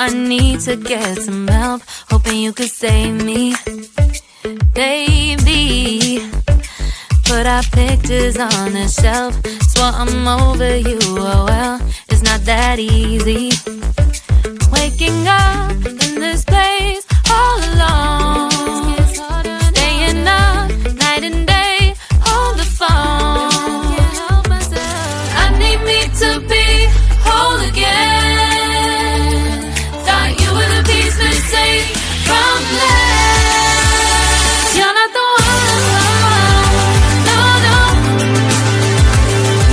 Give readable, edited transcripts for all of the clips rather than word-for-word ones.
I need to get some help, hoping you could save me. Baby, put our pictures on the shelf. Swore I'm over you, oh well, it's not that easy. Waking up in this place all alone, staying up night and day on the phone. I need me to be whole again. Thought you were the piece missing from last. You're not the one, no, no.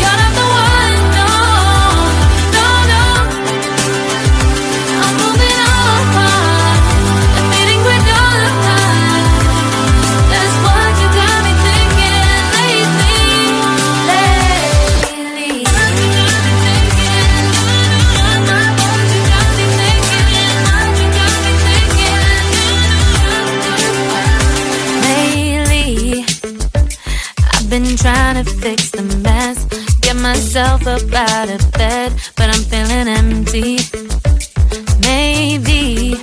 You're not the one, no, no, no. I'm moving on, admitting we're done. That's what you got me thinking lately. I've been trying to fix the mess, get myself up out of bed, but I'm feeling empty. Maybe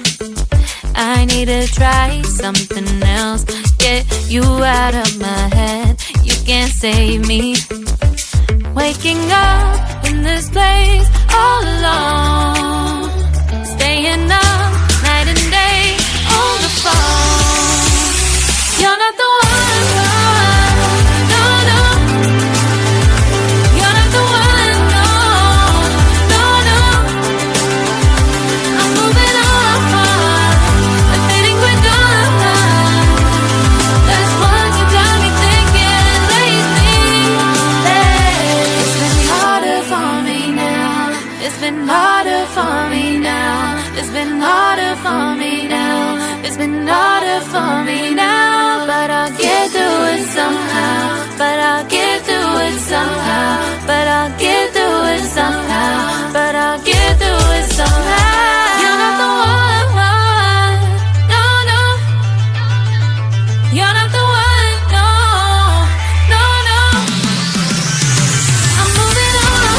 I need to try something else, get you out of my head. You can't save me. Waking up in this place all alone, staying up night and day on the phone. You're not the one, no, no. You're not the one, no, no, no. I'm moving on, admitting we're done. That's what you got me thinking lately. It's been harder for me now. It's been harder for me now. It's been harder for me now. It's been harder for me now. But I'll get through it somehow. But I'll get through it somehow. But I'll get through it somehow. But I'll get through it somehow. You're not the one, no, no. You're not the one, no, no, no. I'm moving on,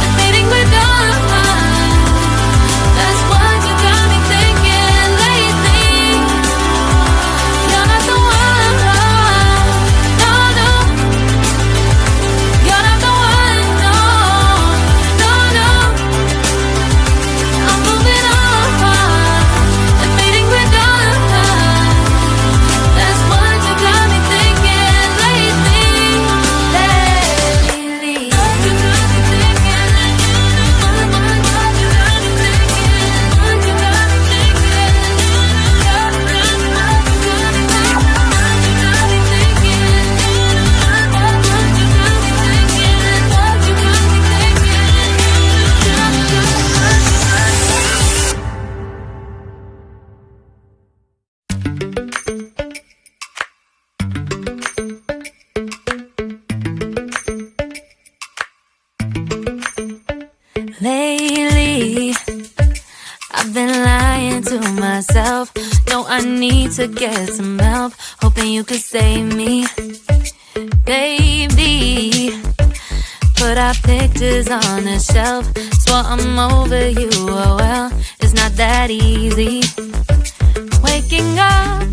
admitting we're done. That's what you got me thinking lately. You're not the one, no, no. You're not the one, no, no, no. I'm moving on, admitting we're done. That's what you got me thinking lately. Lately, I've been lying to myself. No, I need to get some help, hoping you could save me. Baby, put our pictures on the shelf. Swore I'm over you, oh well, it's not that easy. Waking up